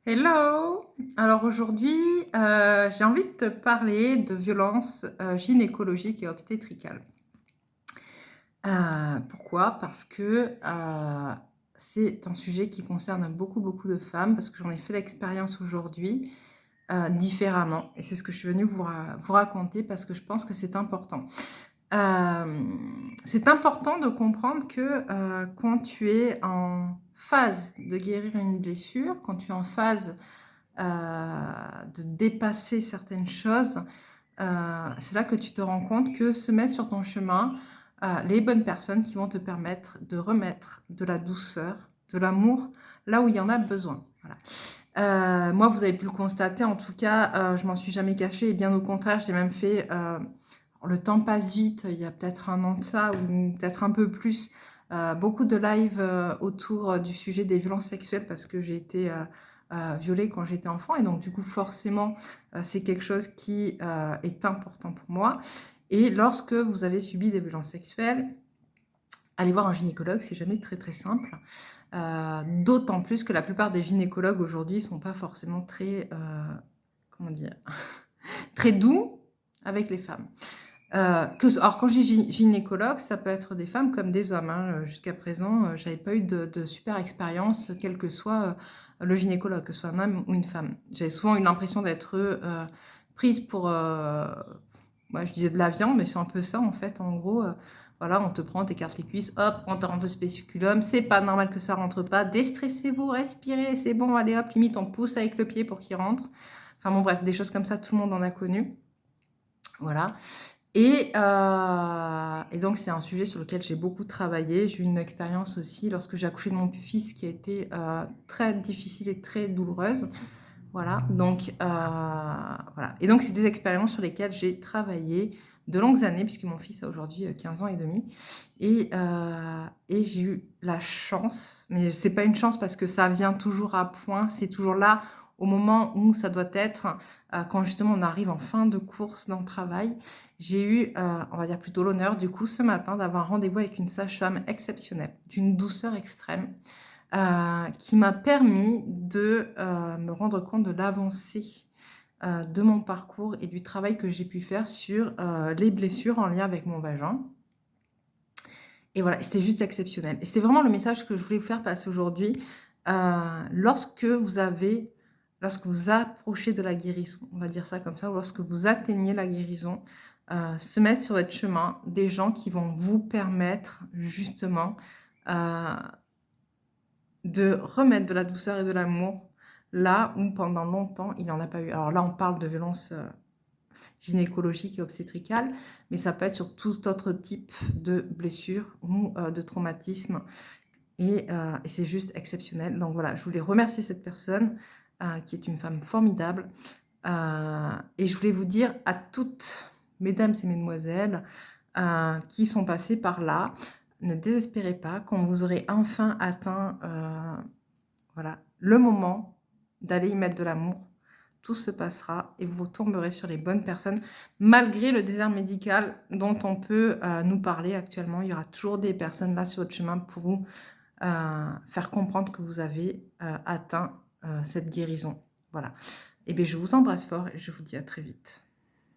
Hello! Alors aujourd'hui, j'ai envie de te parler de violences, gynécologiques et obstétricales. Pourquoi? Parce que, c'est un sujet qui concerne beaucoup, beaucoup de femmes parce que j'en ai fait l'expérience aujourd'hui, différemment et c'est ce que je suis venue vous raconter parce que je pense que c'est important. C'est important de comprendre que, quand tu es en phase de guérir une blessure, quand tu es en phase de dépasser certaines choses, c'est là que tu te rends compte que se mettent sur ton chemin, les bonnes personnes qui vont te permettre de remettre de la douceur, de l'amour, là où il y en a besoin. Voilà. Moi, vous avez pu le constater, en tout cas, je m'en suis jamais cachée et bien au contraire, j'ai même fait, le temps passe vite, il y a peut-être 1 an de ça ou peut-être un peu plus, beaucoup de lives, autour, du sujet des violences sexuelles parce que j'ai été, violée quand j'étais enfant et donc du coup forcément, c'est quelque chose qui, est important pour moi et lorsque vous avez subi des violences sexuelles, aller voir un gynécologue, c'est jamais très, très simple, d'autant plus que la plupart des gynécologues aujourd'hui sont pas forcément très, comment dire? Très doux avec les femmes. Alors quand je dis gynécologue, ça peut être des femmes comme des hommes, hein. Jusqu'à présent, j'avais pas eu de super expérience, quel que soit, le gynécologue, que ce soit un homme ou une femme. J'avais souvent eu l'impression d'être, prise pour, ouais, je disais de la viande, mais c'est un peu ça en fait, en gros, voilà, on te prend, on t'écarte les cuisses, hop, on te rentre le spéciculum, c'est pas normal que ça rentre pas, déstressez-vous, respirez, c'est bon, allez hop, limite on pousse avec le pied pour qu'il rentre. Enfin bon bref, des choses comme ça, tout le monde en a connu. Voilà. Et donc c'est un sujet sur lequel j'ai beaucoup travaillé. J'ai eu une expérience aussi lorsque j'ai accouché de mon fils qui a été, très difficile et très douloureuse. Voilà, donc voilà et donc c'est des expériences sur lesquelles j'ai travaillé de longues années puisque mon fils a aujourd'hui, 15 ans et demi et j'ai eu la chance, mais c'est pas une chance parce que ça vient toujours à point, c'est toujours là au moment où ça doit être, quand justement on arrive en fin de course dans le travail. J'ai eu, on va dire plutôt l'honneur du coup ce matin d'avoir un rendez-vous avec une sage-femme exceptionnelle, d'une douceur extrême, qui m'a permis de, me rendre compte de l'avancée, de mon parcours et du travail que j'ai pu faire sur, les blessures en lien avec mon vagin et voilà, c'était juste exceptionnel et c'était vraiment le message que je voulais vous faire passer aujourd'hui. Heu, lorsque vous approchez de la guérison, on va dire ça comme ça, ou lorsque vous atteignez la guérison, se mettre sur votre chemin des gens qui vont vous permettre justement, heu de remettre de la douceur et de l'amour là où pendant longtemps il n'en a pas eu. Alors là, on parle de violences, gynécologiques et obstétricales, mais ça peut être sur tout autre type de blessures ou, de traumatismes et c'est juste exceptionnel. Donc voilà, je voulais remercier cette personne, qui est une femme formidable, et je voulais vous dire à toutes mesdames et mesdemoiselles, qui sont passées par là, ne désespérez pas quand vous aurez enfin atteint, voilà, le moment d'aller y mettre de l'amour, tout se passera et vous tomberez sur les bonnes personnes. Malgré le désert médical dont on peut, nous parler actuellement, il y aura toujours des personnes là sur votre chemin pour vous, faire comprendre que vous avez, atteint, cette guérison. Voilà et beh, je vous embrasse fort et je vous dis à très vite.